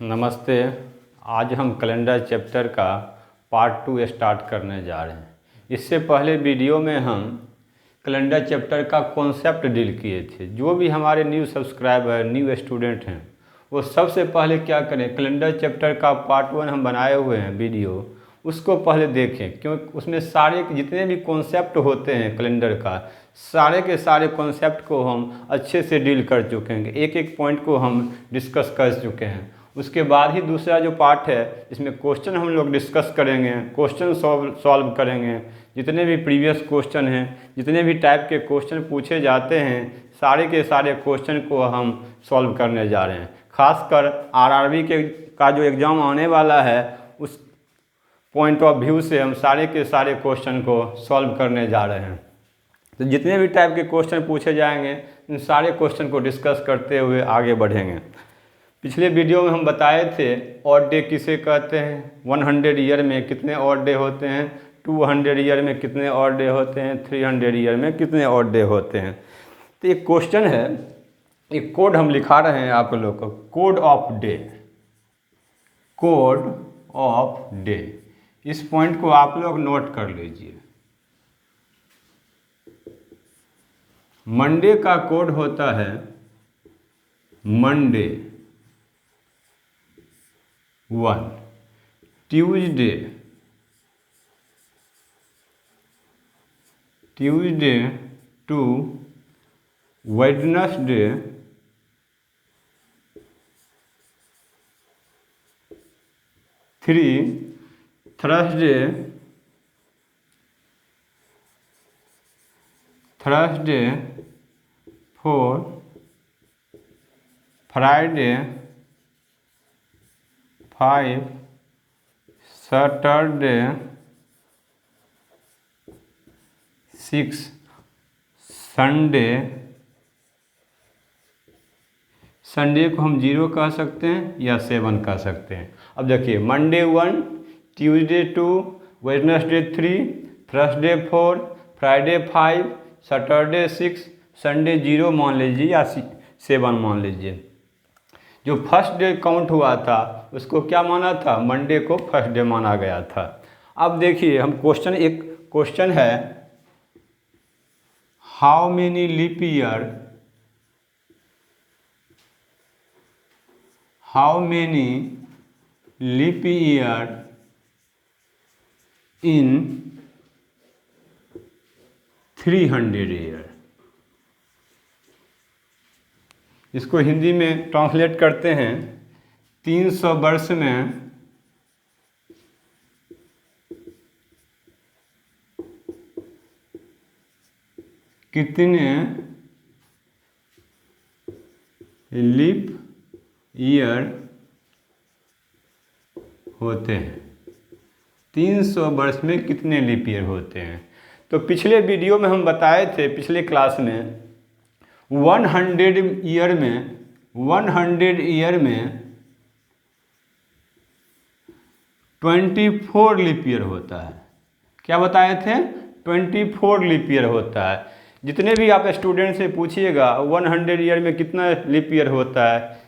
नमस्ते। आज हम कैलेंडर चैप्टर का पार्ट 2 स्टार्ट करने जा रहे हैं। इससे पहले वीडियो में हम कैलेंडर चैप्टर का कॉन्सेप्ट डील किए थे। जो भी हमारे न्यू सब्सक्राइबर न्यू स्टूडेंट हैं वो सबसे पहले क्या करें, कैलेंडर चैप्टर का पार्ट 1 हम बनाए हुए हैं वीडियो, उसको पहले देखें, क्योंकि उसमें सारे जितने भी कॉन्सेप्ट होते हैं कैलेंडर का, सारे के सारे कॉन्सेप्ट को हम अच्छे से डील कर चुके हैं, एक एक पॉइंट को हम डिस्कस कर चुके हैं। उसके बाद ही दूसरा जो पार्ट है इसमें क्वेश्चन हम लोग डिस्कस करेंगे, क्वेश्चन सॉल्व करेंगे। जितने भी प्रीवियस क्वेश्चन हैं, जितने भी टाइप के क्वेश्चन पूछे जाते हैं, सारे के सारे क्वेश्चन को हम सॉल्व करने जा रहे हैं। खासकर आरआरबी का जो एग्ज़ाम आने वाला है उस पॉइंट ऑफ व्यू से हम सारे के सारे क्वेश्चन को सॉल्व करने जा रहे हैं। तो जितने भी टाइप के क्वेश्चन पूछे जाएंगे इन सारे क्वेश्चन को डिस्कस करते हुए आगे बढ़ेंगे। पिछले वीडियो में हम बताए थे ऑड डे किसे कहते हैं, 100 ईयर में कितने ऑड डे होते हैं, 200 ईयर में कितने ऑड डे होते हैं, 300 ईयर में कितने ऑड डे होते हैं। तो एक क्वेश्चन है, एक कोड हम लिखा रहे हैं आप लोग को, code of day, code of day. इस पॉइंट को आप लोग नोट कर लीजिए। मंडे का कोड होता है Monday 1, Tuesday 2, Wednesday 3, Thursday 4, Friday 5, Saturday 6, Sunday को हम 0 कह सकते हैं या 7 कह सकते हैं। अब देखिए, Monday 1, Tuesday 2, Wednesday 3, Thursday 4, Friday 5, Saturday 6, Sunday 0 मान लीजिए या 7 मान लीजिए। जो फर्स्ट डे काउंट हुआ था उसको क्या माना था, मंडे को फर्स्ट डे माना गया था। अब देखिए, हम एक क्वेश्चन है, how many leap year in 300 year. इसको हिंदी में ट्रांसलेट करते हैं, 300 वर्ष में कितने लीप ईयर होते हैं, 300 वर्ष में कितने लीप ईयर होते हैं। तो पिछले वीडियो में हम बताए थे, पिछले क्लास में 100 ईयर में 24 लीप ईयर होता है। क्या बताए थे, 24 लीप ईयर होता है। जितने भी आप स्टूडेंट से पूछिएगा 100 ईयर में कितना लीप ईयर होता है,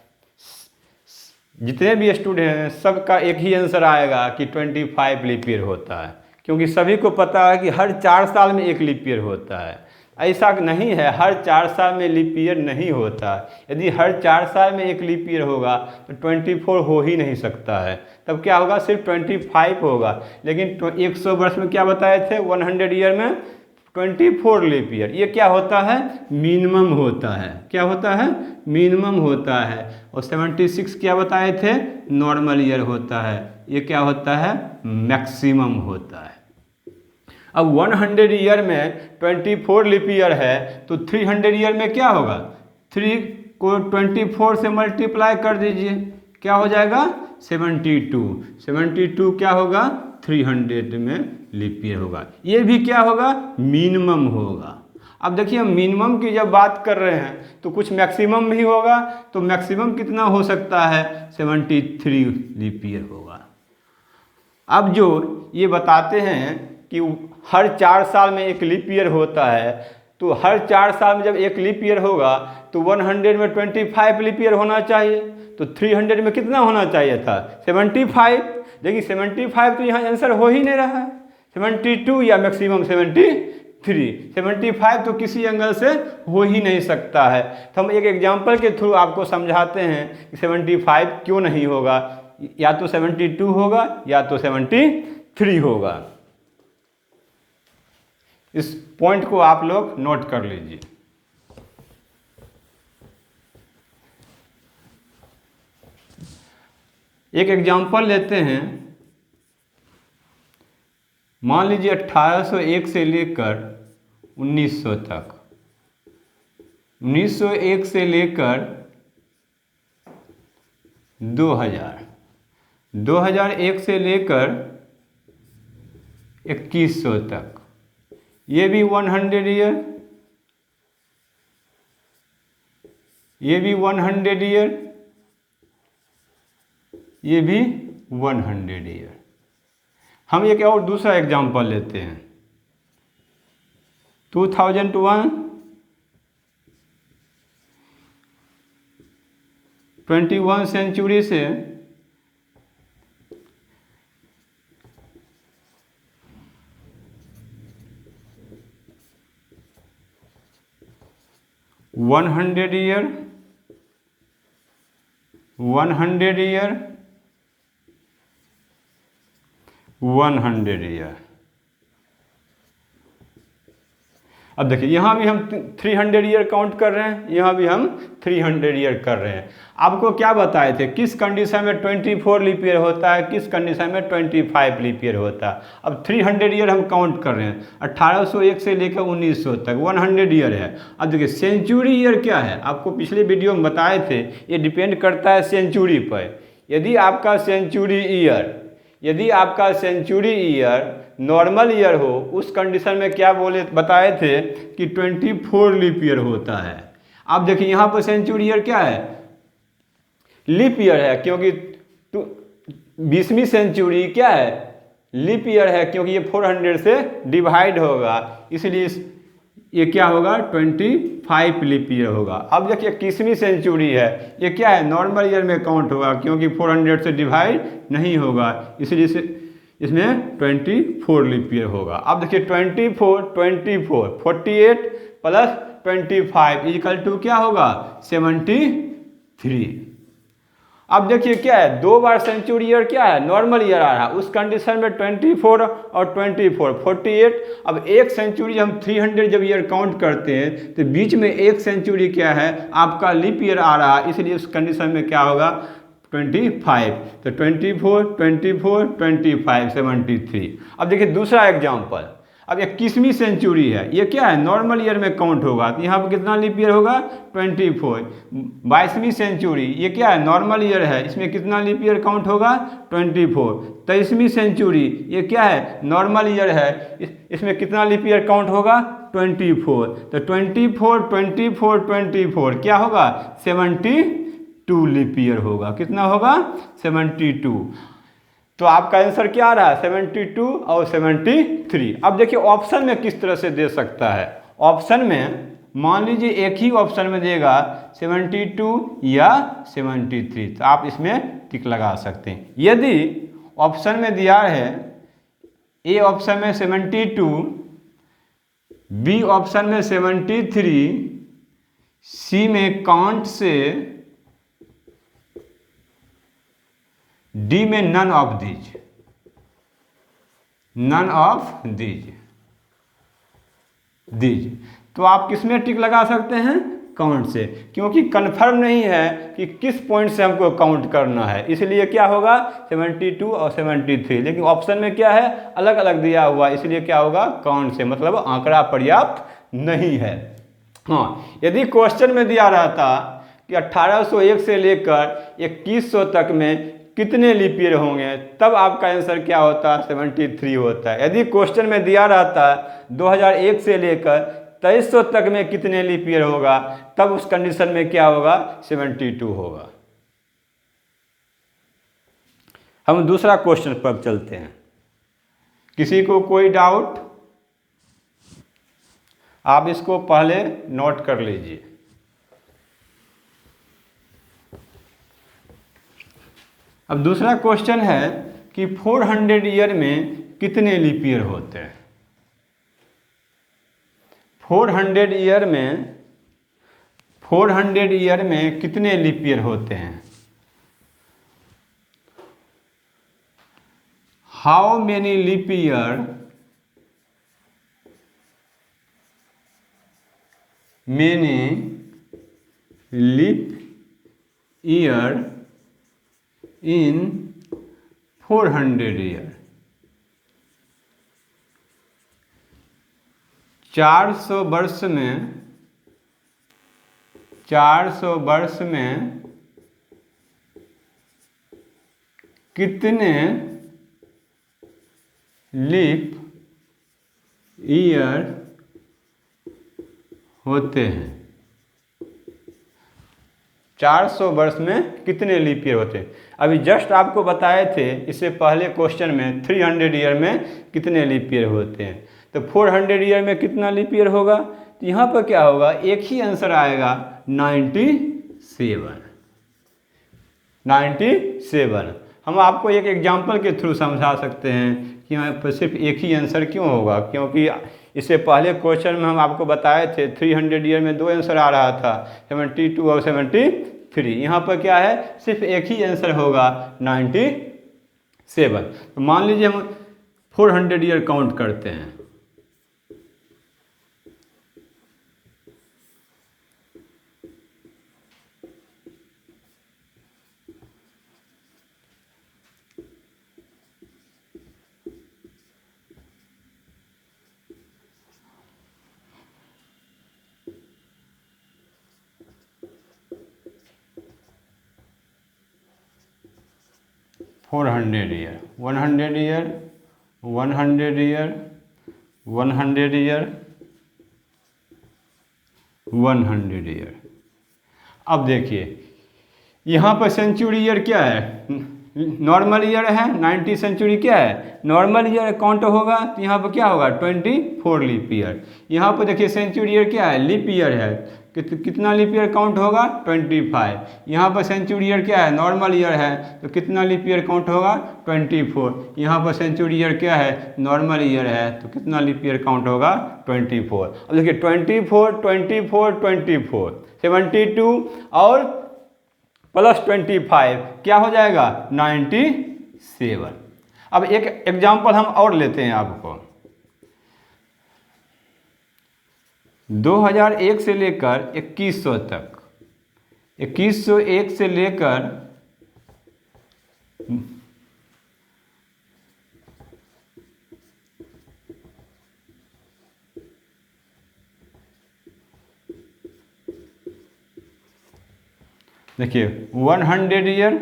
जितने भी स्टूडेंट हैं सबका एक ही आंसर आएगा कि 25 लीप ईयर होता है, क्योंकि सभी को पता है कि हर 4 साल में एक लीप ईयर होता है। ऐसा नहीं है, हर 4 साल में लीप ईयर नहीं होता। यदि हर 4 साल में एक लीप ईयर होगा तो 24 हो ही नहीं सकता है, तब क्या होगा, सिर्फ 25 होगा। लेकिन 100 वर्ष में क्या बताए थे, 100 ईयर में 24 लीप ईयर। ये क्या होता है, मिनिमम होता है। क्या होता है, मिनिमम होता है। और 76 क्या बताए थे, नॉर्मल ईयर होता है। ये क्या होता है, मैक्सिमम होता है। अब 100 ईयर में 24 लीप ईयर है तो 300 ईयर में क्या होगा, 3 को 24 से मल्टीप्लाई कर दीजिए, क्या हो जाएगा, 72 क्या होगा, 300 में लीप ईयर होगा। ये भी क्या होगा, मिनिमम होगा। अब देखिए, हम मिनिमम की जब बात कर रहे हैं तो कुछ मैक्सिमम भी होगा, तो मैक्सिमम कितना हो सकता है, 73 लीप ईयर होगा। अब जो ये बताते हैं कि हर 4 साल में एक लीप ईयर होता है, तो हर 4 साल में जब एक लीप ईयर होगा तो 100 में 25 लीप ईयर होना चाहिए, तो 300 में कितना होना चाहिए था 75। लेकिन 75 तो यहाँ आंसर हो ही नहीं रहा है, 72 या मैक्सिमम 73। 75 तो किसी एंगल से हो ही नहीं सकता है। तो हम एक एग्जांपल के थ्रू आपको समझाते हैं कि 75 क्यों नहीं होगा, या तो 72 होगा या तो 73 होगा। इस पॉइंट को आप लोग नोट कर लीजिए। एक एग्जांपल लेते हैं, मान लीजिए 1801 से लेकर 1900 तक, 1901 से लेकर 2000, 2001 से लेकर 2100 तक, ये भी 100 ईयर, ये भी 100 ईयर, ये भी 100 ईयर। हम एक और दूसरा एग्जांपल लेते हैं, 2001, 21 सेंचुरी से 100 ईयर, 100 ईयर, 100 ईयर। अब देखिए यहाँ भी हम 300 ईयर काउंट कर रहे हैं, यहाँ भी हम 300 ईयर कर रहे हैं। आपको क्या बताए थे, किस कंडीशन में 24 लीप ईयर होता है, किस कंडीशन में 25 लीप ईयर होता है। अब 300 ईयर हम काउंट कर रहे हैं, 1801 से लेकर 1900 तक 100 ईयर है। अब देखिए सेंचुरी ईयर क्या है, आपको पिछले वीडियो में बताए थे, ये डिपेंड करता है सेंचुरी पर। यदि आपका सेंचुरी ईयर नॉर्मल ईयर हो, उस कंडीशन में क्या बताए थे कि 24 लीप ईयर होता है। अब देखिए यहाँ पर सेंचुरी ईयर क्या है, लीप ईयर है, क्योंकि 20वीं सेंचुरी क्या है, लीप ईयर है, क्योंकि ये 400 से डिवाइड होगा, इसलिए ये क्या होगा 25 लीप ईयर होगा। अब देखिए 21वीं सेंचुरी है, ये क्या है नॉर्मल ईयर में काउंट होगा, क्योंकि 400 से डिवाइड नहीं होगा, इसलिए इसमें 24 लीप ईयर होगा। अब देखिए 48 प्लस 25 इक्वल टू क्या होगा 73। अब देखिए क्या है, 2 बार सेंचुरी ईयर क्या है नॉर्मल ईयर आ रहा है, उस कंडीशन में 24 और 24 48। अब एक सेंचुरी हम 300 जब ईयर काउंट करते हैं तो बीच में एक सेंचुरी क्या है आपका लीप ईयर आ रहा है, इसलिए उस कंडीशन में क्या होगा 25। तो 24 24 25 73। अब देखिए दूसरा एग्जाम्पल, अब 21वीं सेंचुरी है, ये क्या है नॉर्मल ईयर में काउंट होगा, तो यहाँ पर कितना लीप ईयर होगा 24। 22वीं सेंचुरी ये क्या है नॉर्मल ईयर है, इसमें कितना लीप ईयर काउंट होगा 24। 23वीं सेंचुरी ये क्या है नॉर्मल ईयर है, इसमें कितना लीप ईयर काउंट होगा 24। तो 24 24 24 क्या होगा 72 लीप ईयर होगा, कितना होगा 72। तो आपका आंसर क्या आ रहा है 72 और 73। अब देखिए ऑप्शन में किस तरह से दे सकता है, ऑप्शन में मान लीजिए एक ही ऑप्शन में देगा 72 या 73, तो आप इसमें टिक लगा सकते हैं। यदि ऑप्शन में दिया है ए ऑप्शन में 72, बी ऑप्शन में 73, सी में काउंट से, डी में नन ऑफ दीज, तो आप किस में टिक लगा सकते हैं काउंट से, क्योंकि कंफर्म नहीं है कि किस पॉइंट से हमको काउंट करना है, इसलिए क्या होगा 72 और 73। लेकिन ऑप्शन में क्या है अलग अलग दिया हुआ, इसलिए क्या होगा काउंट से, मतलब आंकड़ा पर्याप्त नहीं है। हाँ, यदि क्वेश्चन में दिया रहता कि 1801 से लेकर 2100 तक में कितने लीप ईयर होंगे, तब आपका आंसर क्या होता 73 होता है। यदि क्वेश्चन में दिया रहता 2001 से लेकर 2300 तक में कितने लीप ईयर होगा, तब उस कंडीशन में क्या होगा 72 होगा। हम दूसरा क्वेश्चन पर चलते हैं, किसी को कोई डाउट? आप इसको पहले नोट कर लीजिए। अब दूसरा क्वेश्चन है कि 400 ईयर में कितने लीप ईयर होते हैं। 400 ईयर में कितने लीप ईयर होते हैं। How many leap year in 400 year. 400 वर्ष में कितने लीप ईयर होते हैं। 400 वर्ष में कितने लीप ईयर होते हैं। अभी जस्ट आपको बताए थे इससे पहले क्वेश्चन में 300 ईयर में कितने लीप ईयर होते हैं। तो 400 ईयर में कितना लीप ईयर होगा, तो यहाँ पर क्या होगा, एक ही आंसर आएगा 97। हम आपको एक एग्जाम्पल के थ्रू समझा सकते हैं कि यहाँ पर सिर्फ एक ही आंसर क्यों होगा, क्योंकि इससे पहले क्वेश्चन में हम आपको बताए थे 300 ईयर में दो आंसर आ रहा था, 72 और 73। यहाँ पर क्या है, सिर्फ एक ही आंसर होगा 97। तो मान लीजिए हम 400 ईयर काउंट करते हैं। Four 100 year, 100 year, 100 year, 100 year, 100 year. अब देखिए यहाँ पर सेंचुरी ईयर क्या है, नॉर्मल ईयर है। 90 सेंचुरी क्या है, नॉर्मल ईयर काउंट होगा, तो यहाँ पर क्या होगा 24 लीप ईयर। यहाँ पर देखिए सेंचुरी ईयर क्या है, लीप ईयर है, कितना लीप ईयर काउंट होगा 25। यहाँ पर सेंचुरी ईयर क्या है, नॉर्मल ईयर है, तो कितना लीप ईयर काउंट होगा 24। यहाँ पर सेंचुरी ईयर क्या है, नॉर्मल ईयर है, तो कितना लीप ईयर काउंट होगा 24। अब देखिए 24, 24, 24, 72 और प्लस 25 क्या हो जाएगा 97। अब एक एग्जाम्पल हम और लेते हैं आपको। 2001 से लेकर 2100 तक, 2101 से लेकर देखिए 100 ईयर,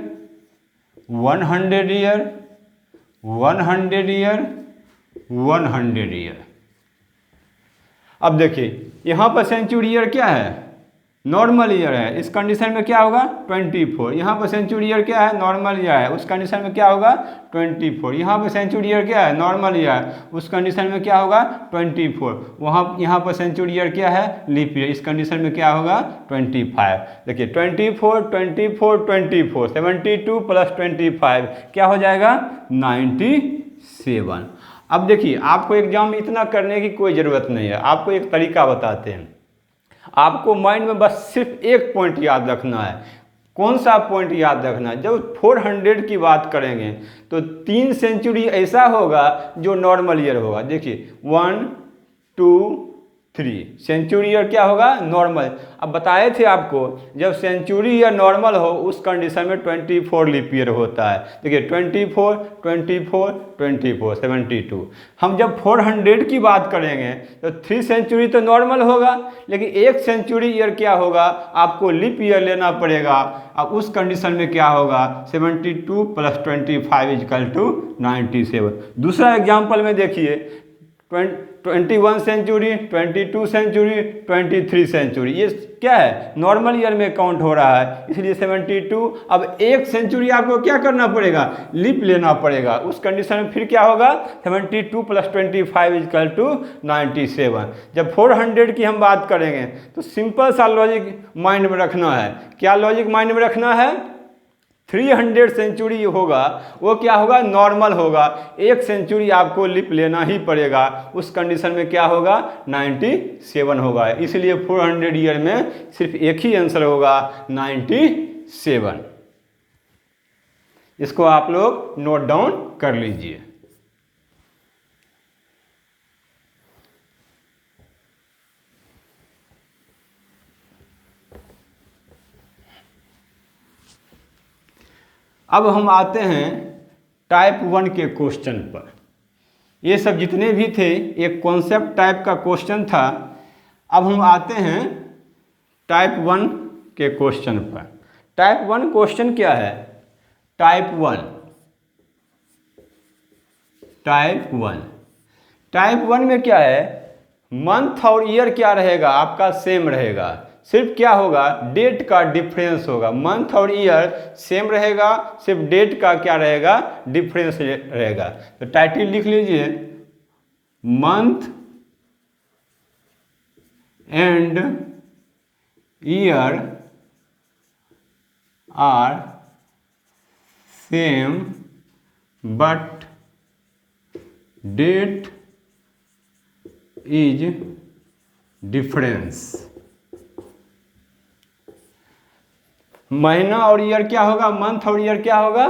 100 ईयर, 100 ईयर, 100 ईयर। अब देखिए यहाँ पर सेंचुरी ईयर क्या है, नॉर्मल ईयर है, इस कंडीशन में क्या होगा 24। यहाँ पर सेंचुरी ईयर क्या है, नॉर्मल ईयर है, उस कंडीशन में क्या होगा 24। यहाँ पर सेंचुरी ईयर क्या है, नॉर्मल ईयर है, उस कंडीशन में क्या होगा 24। यहाँ पर सेंचुरी ईयर क्या है, लीप ईयर, इस कंडीशन में क्या होगा 25। देखिए 24, 24, 24, 72 प्लस 25 क्या हो जाएगा 97। अब देखिए आपको एग्जाम में इतना करने की कोई ज़रूरत नहीं है, आपको एक तरीका बताते हैं। आपको माइंड में बस सिर्फ एक पॉइंट याद रखना है। कौन सा पॉइंट याद रखना है, जब 400 की बात करेंगे तो 3 सेंचुरी ऐसा होगा जो नॉर्मल ईयर होगा। देखिए 1, 2, 3 सेंचुरी ईयर क्या होगा नॉर्मल। अब बताए थे आपको जब सेंचुरी ईयर नॉर्मल हो उस कंडीशन में 24 लीप ईयर होता है। देखिए 24, 24, 24, 72। हम जब 400 की बात करेंगे तो 3 सेंचुरी तो नॉर्मल होगा, लेकिन एक सेंचुरी ईयर क्या होगा, आपको लीप ईयर लेना पड़ेगा। अब उस कंडीशन में क्या होगा 72 प्लस 25 इजकल टू 97। दूसरा एग्जाम्पल में देखिए 21 सेंचुरी, 22 सेंचुरी, 23 सेंचुरी, ये क्या है, नॉर्मल ईयर में काउंट हो रहा है, इसलिए 72। अब एक सेंचुरी आपको क्या करना पड़ेगा, लीप लेना पड़ेगा। उस कंडीशन में फिर क्या होगा, 72 + 25 = 97। जब 400 की हम बात करेंगे तो सिंपल सा लॉजिक माइंड में रखना है। क्या लॉजिक माइंड में रखना है, 300 सेंचुरी होगा वो क्या होगा, नॉर्मल होगा। एक सेंचुरी आपको लिप लेना ही पड़ेगा। उस कंडीशन में क्या होगा, 97 होगा। इसलिए 400 ईयर में सिर्फ एक ही आंसर होगा, 97। इसको आप लोग नोट डाउन कर लीजिए। अब हम आते हैं टाइप 1 के क्वेश्चन पर। ये सब जितने भी थे एक कॉन्सेप्ट टाइप का क्वेश्चन था। अब हम आते हैं टाइप 1 के क्वेश्चन पर। टाइप 1 क्वेश्चन क्या है, टाइप 1 में क्या है, मंथ और ईयर क्या रहेगा, आपका सेम रहेगा। सिर्फ क्या होगा, डेट का डिफरेंस होगा। मंथ और ईयर सेम रहेगा, सिर्फ डेट का क्या रहेगा, डिफरेंस रहेगा। तो टाइटल लिख लीजिए, month and year are same but date is difference. महीना और ईयर क्या होगा, मंथ और ईयर क्या होगा,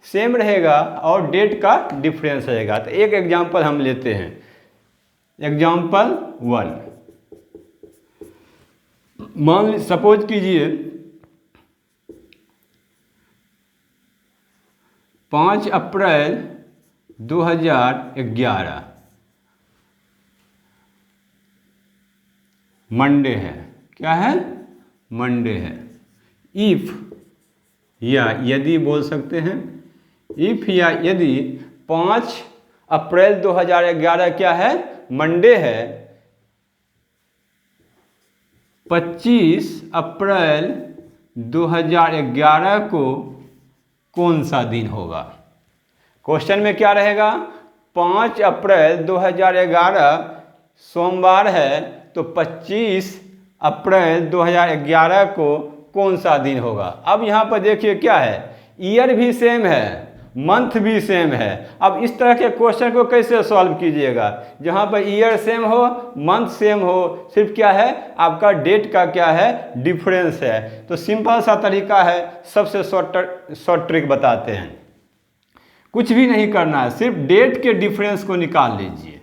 सेम रहेगा और डेट का डिफरेंस रहेगा। तो एक एग्जांपल हम लेते हैं, एग्जांपल 1। मान सपोज कीजिए 5 अप्रैल 2011 मंडे है। क्या है, मंडे है। इफ या यदि बोल सकते हैं, इफ या यदि 5 अप्रैल 2011 क्या है, मंडे है, 25 अप्रैल 2011 को कौन सा दिन होगा। क्वेश्चन में क्या रहेगा, 5 अप्रैल 2011 सोमवार है, तो 25 अप्रैल 2011 को कौन सा दिन होगा। अब यहाँ पर देखिए क्या है, ईयर भी सेम है, मंथ भी सेम है। अब इस तरह के क्वेश्चन को कैसे सॉल्व कीजिएगा, जहाँ पर ईयर सेम हो, मंथ सेम हो, सिर्फ क्या है, आपका डेट का क्या है, डिफरेंस है। तो सिंपल सा तरीका है, सबसे शॉर्ट ट्रिक बताते हैं। कुछ भी नहीं करना है, सिर्फ डेट के डिफरेंस को निकाल लीजिए,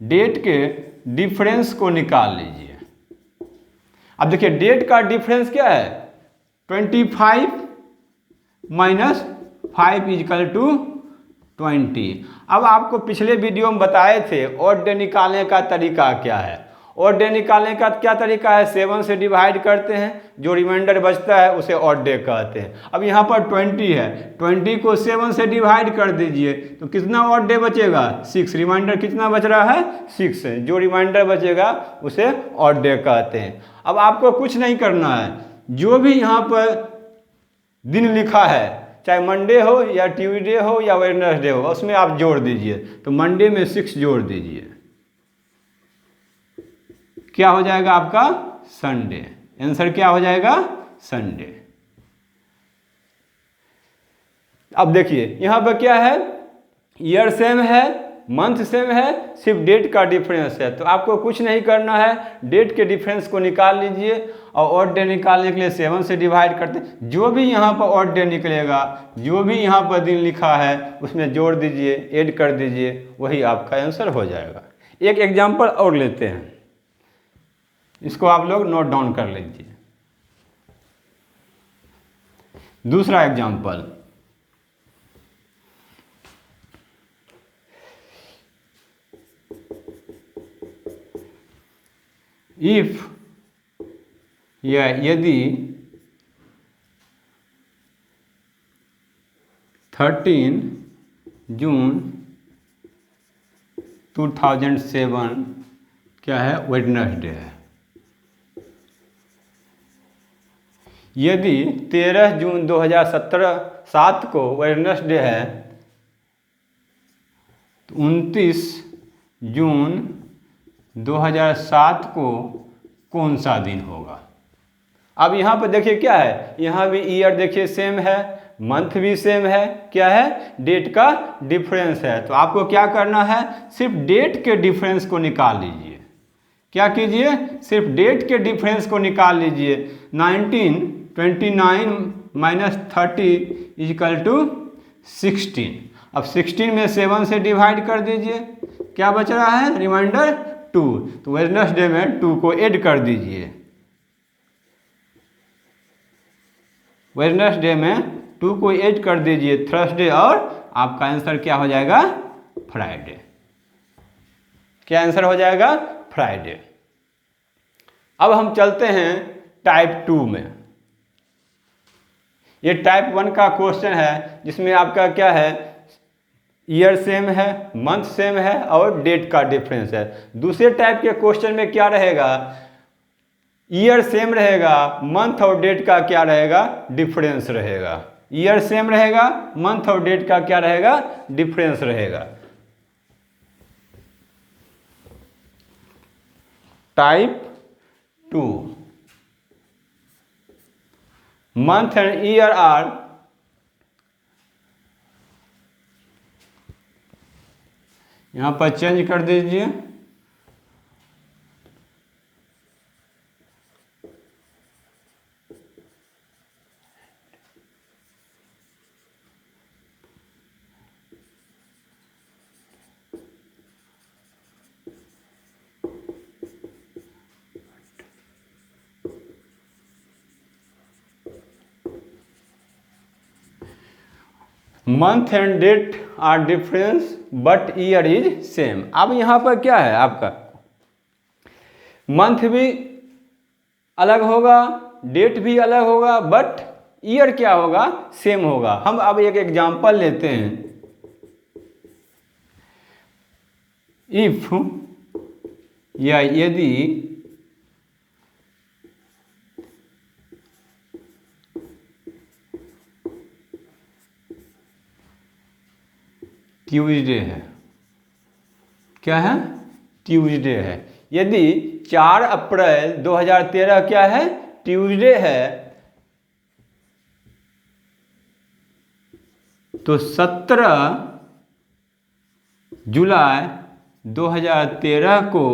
डेट के डिफरेंस को निकाल लीजिए। अब देखिए डेट का डिफरेंस क्या है, 25 - 5 = 20। अब आपको पिछले वीडियो में बताए थे ऑड डे निकालने का तरीका क्या है। ऑड डे निकालने का क्या तरीका है, 7 से डिवाइड करते हैं, जो रिमाइंडर बचता है उसे ऑड डे कहते हैं। अब यहाँ पर 20 है, 20 को 7 से डिवाइड कर दीजिए तो कितना ऑड डे बचेगा, 6। रिमाइंडर कितना बच रहा है, 6 है। जो रिमाइंडर बचेगा उसे ऑड डे कहते हैं। अब आपको कुछ नहीं करना है, जो भी यहाँ पर दिन लिखा है, चाहे मंडे हो या ट्यूसडे हो या वेडनेसडे हो, उसमें आप जोड़ दीजिए। तो मंडे में 6 जोड़ दीजिए, क्या हो जाएगा आपका, संडे। आंसर क्या हो जाएगा, संडे। अब देखिए यहाँ पर क्या है, ईयर सेम है, मंथ सेम है, सिर्फ डेट का डिफरेंस है। तो आपको कुछ नहीं करना है, डेट के डिफरेंस को निकाल लीजिए और ऑड डे निकालने के लिए 7 से डिवाइड करते हैं। जो भी यहाँ पर ऑड डे निकलेगा, जो भी यहाँ पर दिन लिखा है उसमें जोड़ दीजिए, ऐड कर दीजिए, वही आपका आंसर हो जाएगा। एक एग्जाम्पल और लेते हैं, इसको आप लोग नोट डाउन कर लीजिए। दूसरा एग्जाम्पल, इफ या यदि 13 जून 2007 क्या है, वेडनेसडे है। यदि 13 जून 2017 को वेडनेसडे है तो 29 जून 2007 को कौन सा दिन होगा। अब यहाँ पर देखिए क्या है, यहाँ भी ईयर देखिए सेम है, मंथ भी सेम है, क्या है, डेट का डिफरेंस है। तो आपको क्या करना है, सिर्फ डेट के डिफरेंस को निकाल लीजिए। क्या कीजिए, सिर्फ डेट के डिफरेंस को निकाल लीजिए। 1929 माइनस 30 इजकल टू 16। अब 16 में 7 से डिवाइड कर दीजिए, क्या बच रहा है, रिमाइंडर 2। तो वेडनेसडे में 2 को ऐड कर दीजिए, वेडनेसडे में 2 को ऐड कर दीजिए, थर्सडे, और आपका आंसर क्या हो जाएगा, फ्राइडे। क्या आंसर हो जाएगा, फ्राइडे। अब हम चलते हैं टाइप 2 में। ये टाइप 1 का क्वेश्चन है जिसमें आपका क्या है, ईयर सेम है, मंथ सेम है और डेट का डिफरेंस है। दूसरे टाइप के क्वेश्चन में क्या रहेगा, ईयर सेम रहेगा, मंथ और डेट का क्या रहेगा, डिफरेंस रहेगा। ईयर सेम रहेगा, मंथ और डेट का क्या रहेगा, डिफरेंस रहेगा। Type 2, month and year are यहां पर चेंज कर दीजिए, month and date are difference but year is same. अब यहाँ पर क्या है, आपका मंथ भी अलग होगा, डेट भी अलग होगा, बट ईयर क्या होगा, सेम होगा। हम अब एक एग्जांपल लेते हैं। इफ या यदि ट्यूसडे है, क्या है, ट्यूसडे है। यदि 4 अप्रैल 2013 क्या है, ट्यूसडे है, तो 17 जुलाई 2013 को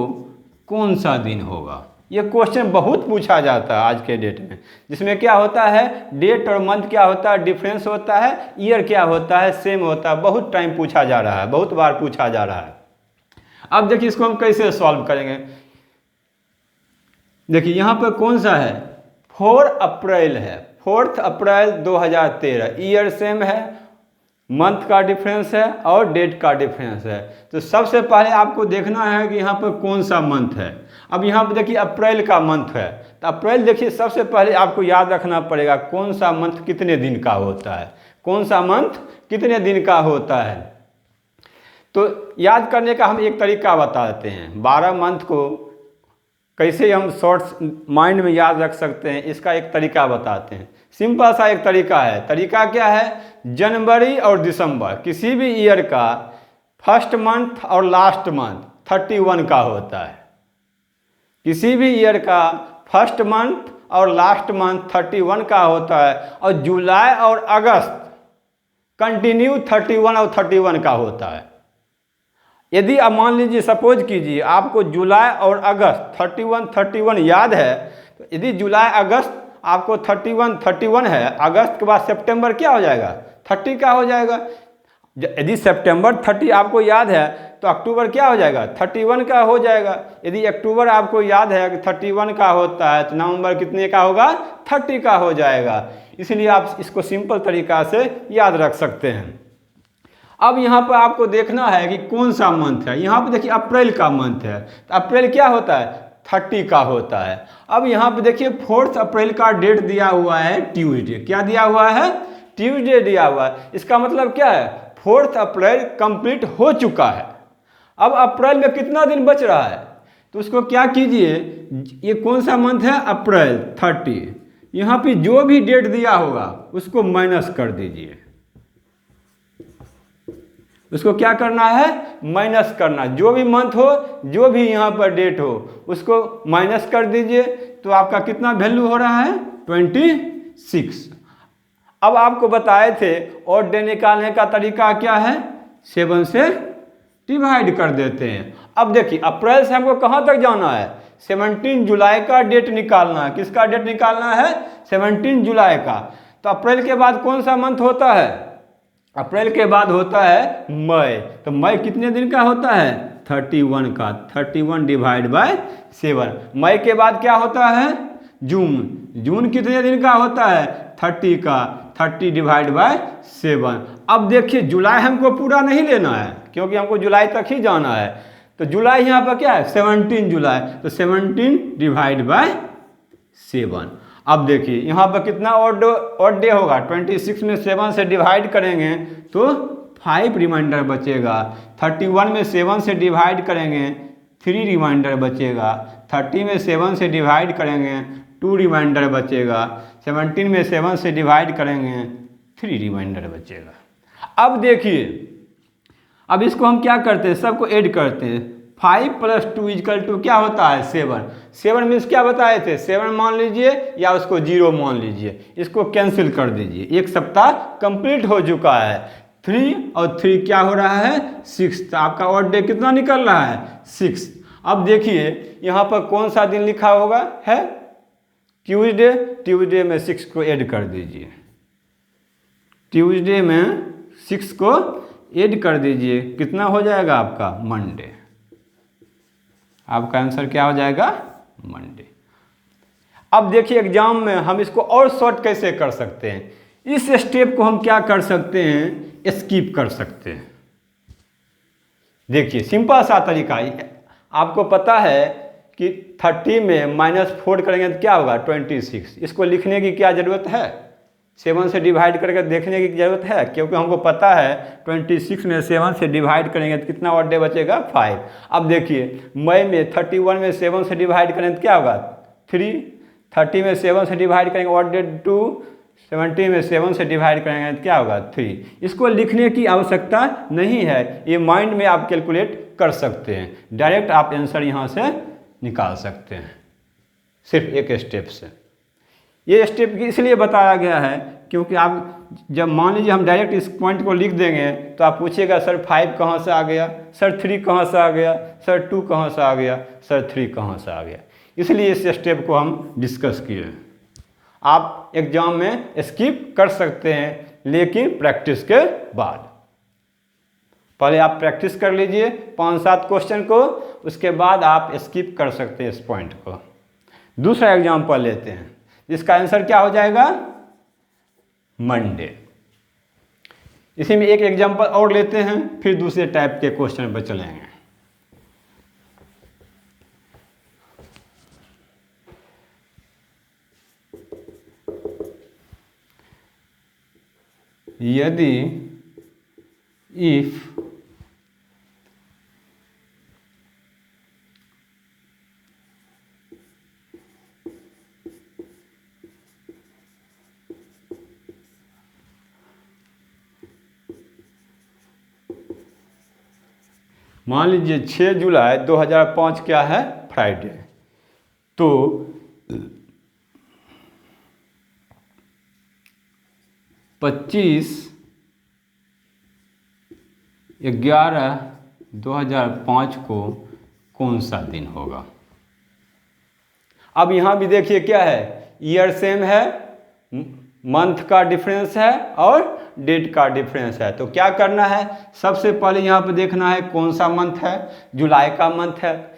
कौन सा दिन होगा। ये क्वेश्चन बहुत पूछा जाता है आज के डेट में, जिसमें क्या होता है, डेट और मंथ क्या होता है, डिफरेंस होता है, ईयर क्या होता है, सेम होता है। बहुत टाइम पूछा जा रहा है, बहुत बार पूछा जा रहा है। अब देखिए इसको हम कैसे सॉल्व करेंगे। देखिए यहाँ पर कौन सा है, 4 अप्रैल है, 4 अप्रैल 2013, ईयर सेम है, मंथ का डिफरेंस है और डेट का डिफरेंस है। तो सबसे पहले आपको देखना है कि यहाँ पर कौन सा मंथ है। अब यहाँ पर देखिए अप्रैल का मंथ है, तो अप्रैल देखिए सबसे पहले आपको याद रखना पड़ेगा कौन सा मंथ कितने दिन का होता है, कौन सा मंथ कितने दिन का होता है। तो याद करने का हम एक तरीका बता देते हैं। 12 मंथ को कैसे हम शॉर्ट्स माइंड में याद रख सकते हैं, इसका एक तरीका बताते हैं। सिंपल सा एक तरीका है। तरीका क्या है, जनवरी और दिसंबर किसी भी ईयर का फर्स्ट मंथ और लास्ट मंथ 31 का होता है। किसी भी ईयर का फर्स्ट मंथ और लास्ट मंथ 31 का होता है, और जुलाई और अगस्त कंटिन्यू 31 और 31 का होता है। यदि आप मान लीजिए, सपोज कीजिए आपको जुलाई और अगस्त 31 याद है, तो यदि जुलाई अगस्त आपको 31 है, अगस्त के बाद सितंबर क्या हो जाएगा, 30 का हो जाएगा। यदि सितंबर 30 आपको याद है तो अक्टूबर क्या हो जाएगा, 31 का हो जाएगा। यदि अक्टूबर आपको याद है कि 31 का होता है, तो नवंबर कितने का होगा, 30 का हो जाएगा। इसलिए आप इसको सिंपल तरीका से याद रख सकते हैं। अब यहाँ पर आपको देखना है कि कौन सा मंथ है। यहाँ पर देखिए अप्रैल का मंथ है, तो अप्रैल क्या होता है, 30 का होता है। अब यहाँ पे देखिए 4 अप्रैल का डेट दिया हुआ है ट्यूसडे, क्या दिया हुआ है, ट्यूसडे दिया हुआ है। इसका मतलब क्या है, 4 अप्रैल कंप्लीट हो चुका है। अब अप्रैल में कितना दिन बच रहा है, तो उसको क्या कीजिए, ये कौन सा मंथ है, अप्रैल 30, यहाँ पे जो भी डेट दिया होगा उसको माइनस कर दीजिए। उसको क्या करना है, माइनस करना, जो भी मंथ हो, जो भी यहाँ पर डेट हो, उसको माइनस कर दीजिए। तो आपका कितना वैल्यू हो रहा है, 26। अब आपको बताए थे और डे निकालने का तरीका क्या है, 7 से डिवाइड कर देते हैं। अब देखिए अप्रैल से हमको कहाँ तक जाना है, 17 जुलाई का डेट निकालना है। किसका डेट निकालना है, 17 जुलाई का। तो अप्रैल के बाद कौन सा मंथ होता है, अप्रैल के बाद होता है मई। तो मई कितने दिन का होता है, 31 का, 31 डिवाइड बाय 7। मई के बाद क्या होता है, जून। जून कितने दिन का होता है, 30 का, 30 डिवाइड बाय 7। अब देखिए जुलाई हमको पूरा नहीं लेना है, क्योंकि हमको जुलाई तक ही जाना है। तो जुलाई यहाँ पर क्या है, 17 जुलाई, तो 17 डिवाइड बाय 7। अब देखिए यहाँ पर कितना ऑड डे होगा, 26 में 7 से डिवाइड करेंगे तो 5 रिमाइंडर बचेगा। 31 में 7 से डिवाइड करेंगे 3 रिमाइंडर बचेगा। 30 में 7 से डिवाइड करेंगे 2 रिमाइंडर बचेगा। 17 में 7 से डिवाइड करेंगे 3 रिमाइंडर बचेगा। अब देखिए, अब इसको हम क्या करते हैं, सबको ऐड करते हैं। 5 + 2 = क्या होता है, 7। 7 मीन्स क्या बताए थे, 7 मान लीजिए या उसको 0 मान लीजिए, इसको कैंसिल कर दीजिए। एक सप्ताह कंप्लीट हो चुका है। 3 और 3 क्या हो रहा है, 6। तो आपका ऑड डे कितना निकल रहा है, 6। अब देखिए यहाँ पर कौन सा दिन लिखा होगा है, ट्यूसडे। ट्यूसडे में 6 को ऐड कर दीजिए। ट्यूसडे में 6 को ऐड कर दीजिए, कितना हो जाएगा आपका, मंडे। आपका आंसर क्या हो जाएगा, मंडे। अब देखिए एग्जाम में हम इसको और शॉर्ट कैसे कर सकते हैं, इस स्टेप को हम क्या कर सकते हैं, स्किप कर सकते हैं। देखिए सिंपल सा तरीका, आपको पता है कि 30 में -4 करेंगे तो क्या होगा, 26। इसको लिखने की क्या ज़रूरत है, 7 से डिवाइड करके देखने की ज़रूरत है, क्योंकि हमको पता है 26 में 7 से डिवाइड करेंगे तो कितना ऑड डे बचेगा, 5। अब देखिए मई में 31 में 7 से डिवाइड करेंगे तो क्या होगा, 3। 30 में 7 से डिवाइड करेंगे ऑड डे 2। 17 में 7 से डिवाइड करेंगे तो क्या होगा, 3। इसको लिखने की आवश्यकता नहीं है, ये माइंड में आप कैलकुलेट कर सकते हैं। डायरेक्ट आप आंसर यहाँ से निकाल सकते हैं सिर्फ एक स्टेप से। ये स्टेप इसलिए बताया गया है क्योंकि आप जब मान लीजिए हम डायरेक्ट इस पॉइंट को लिख देंगे तो आप पूछिएगा सर 5 कहाँ से आ गया, सर 3 कहाँ से आ गया, सर 2 कहाँ से आ गया, सर 3 कहाँ से आ गया। इसलिए इस स्टेप को हम डिस्कस किए। आप एग्जाम में स्किप कर सकते हैं, लेकिन प्रैक्टिस के बाद। पहले आप प्रैक्टिस कर लीजिए 5-7 क्वेश्चन को, उसके बाद आप स्किप कर सकते हैं इस पॉइंट को। दूसरा एग्जाम्पल लेते हैं जिसका आंसर क्या हो जाएगा, मंडे। इसी में एक एग्जाम्पल और लेते हैं, फिर दूसरे टाइप के क्वेश्चन पर चलेंगे। यदि इफ मान लीजिए 6 जुलाई 2005 क्या है, फ्राइडे। तो 25/11/2005 को कौन सा दिन होगा। अब यहाँ भी देखिए क्या है, ईयर सेम है, मंथ का डिफरेंस है और डेट का डिफरेंस है। तो क्या करना है, सबसे पहले यहाँ पे देखना है कौन सा मंथ है, जुलाई का मंथ है।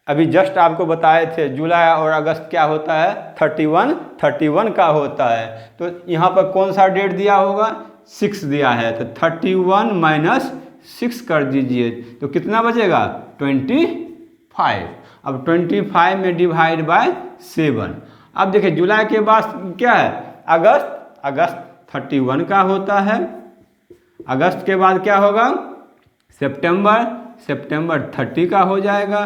अभी जस्ट आपको बताए थे जुलाई और अगस्त क्या होता है, 31 का होता है। तो यहाँ पर कौन सा डेट दिया होगा, 6 दिया है, तो 31 - 6 कर दीजिए तो कितना बचेगा, 25। अब 25 में डिवाइड बाय 7। अब देखिए जुलाई के बाद क्या है, अगस्त 31 का होता है। अगस्त के बाद क्या होगा, सितंबर, सितंबर 30 का हो जाएगा।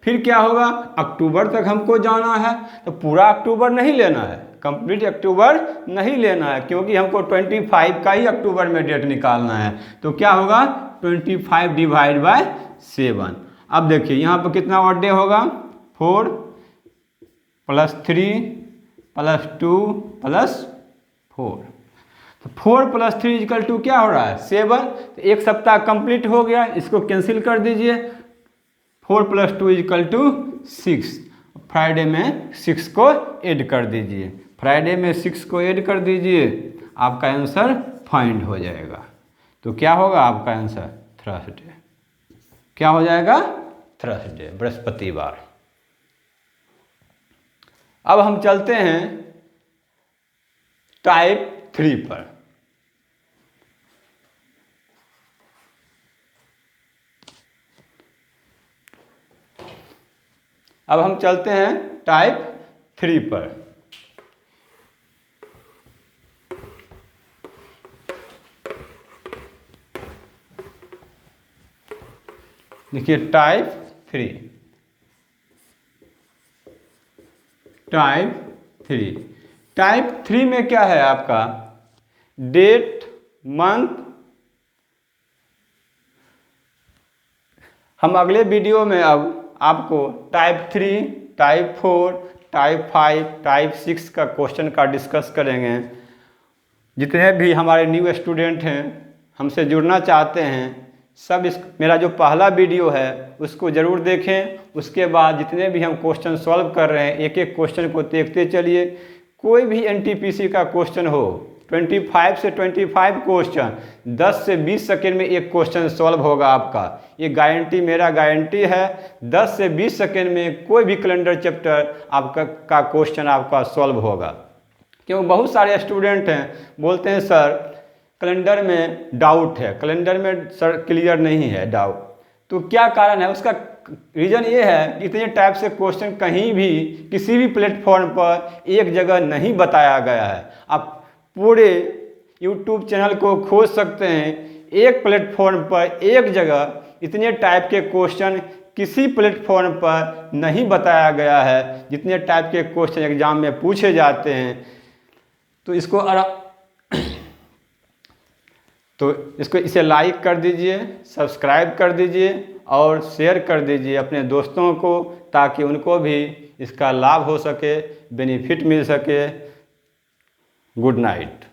फिर क्या होगा, अक्टूबर तक हमको जाना है, तो पूरा अक्टूबर नहीं लेना है, कंप्लीट अक्टूबर नहीं लेना है, क्योंकि हमको 25 का ही अक्टूबर में डेट निकालना है। तो क्या होगा, 25 डिवाइड बाय 7। अब देखिए यहाँ पर कितना और डे होगा, 4 + 3 + 2 + 4। तो 4 + 3 = क्या हो रहा है, 7। तो एक सप्ताह कंप्लीट हो गया, इसको कैंसिल कर दीजिए। 4 + 2 = 6। फ्राइडे में 6 को ऐड कर दीजिए, फ्राइडे में 6 को ऐड कर दीजिए, आपका आंसर फाइंड हो जाएगा। तो क्या होगा आपका आंसर, थर्सडे। क्या हो जाएगा, थर्सडे, बृहस्पतिवार। अब हम चलते हैं टाइप 3 पर। अब हम चलते हैं टाइप 3 पर। देखिए टाइप 3, टाइप 3 में क्या है आपका, डेट, मंथ। हम अगले वीडियो में अब आपको टाइप 3, टाइप 4, टाइप 5, टाइप 6 का क्वेश्चन का डिस्कस करेंगे। जितने भी हमारे न्यू स्टूडेंट हैं, हमसे जुड़ना चाहते हैं, सब इस मेरा जो पहला वीडियो है उसको ज़रूर देखें। उसके बाद जितने भी हम क्वेश्चन सॉल्व कर रहे हैं, एक एक क्वेश्चन को देखते चलिए। कोई भी एनटीपीसी का क्वेश्चन हो, 25 से 25 क्वेश्चन 10 से 20 सेकेंड में एक क्वेश्चन सॉल्व होगा आपका। ये गारंटी, मेरा गारंटी है। 10 से 20 सेकेंड में कोई भी कैलेंडर चैप्टर आपका क्वेश्चन आपका सॉल्व होगा। क्योंकि बहुत सारे स्टूडेंट हैं बोलते हैं सर कैलेंडर में डाउट है, कैलेंडर में सर क्लियर नहीं है डाउट। तो क्या कारण है उसका, रीज़न ये है कि इतने टाइप से क्वेश्चन कहीं भी किसी भी प्लेटफॉर्म पर एक जगह नहीं बताया गया है। आप पूरे YouTube चैनल को खोज सकते हैं, एक प्लेटफॉर्म पर एक जगह इतने टाइप के क्वेश्चन किसी प्लेटफॉर्म पर नहीं बताया गया है जितने टाइप के क्वेश्चन एग्जाम में पूछे जाते हैं। तो इसे लाइक कर दीजिए, सब्सक्राइब कर दीजिए और शेयर कर दीजिए अपने दोस्तों को, ताकि उनको भी इसका लाभ हो सके, बेनिफिट मिल सके। Good night.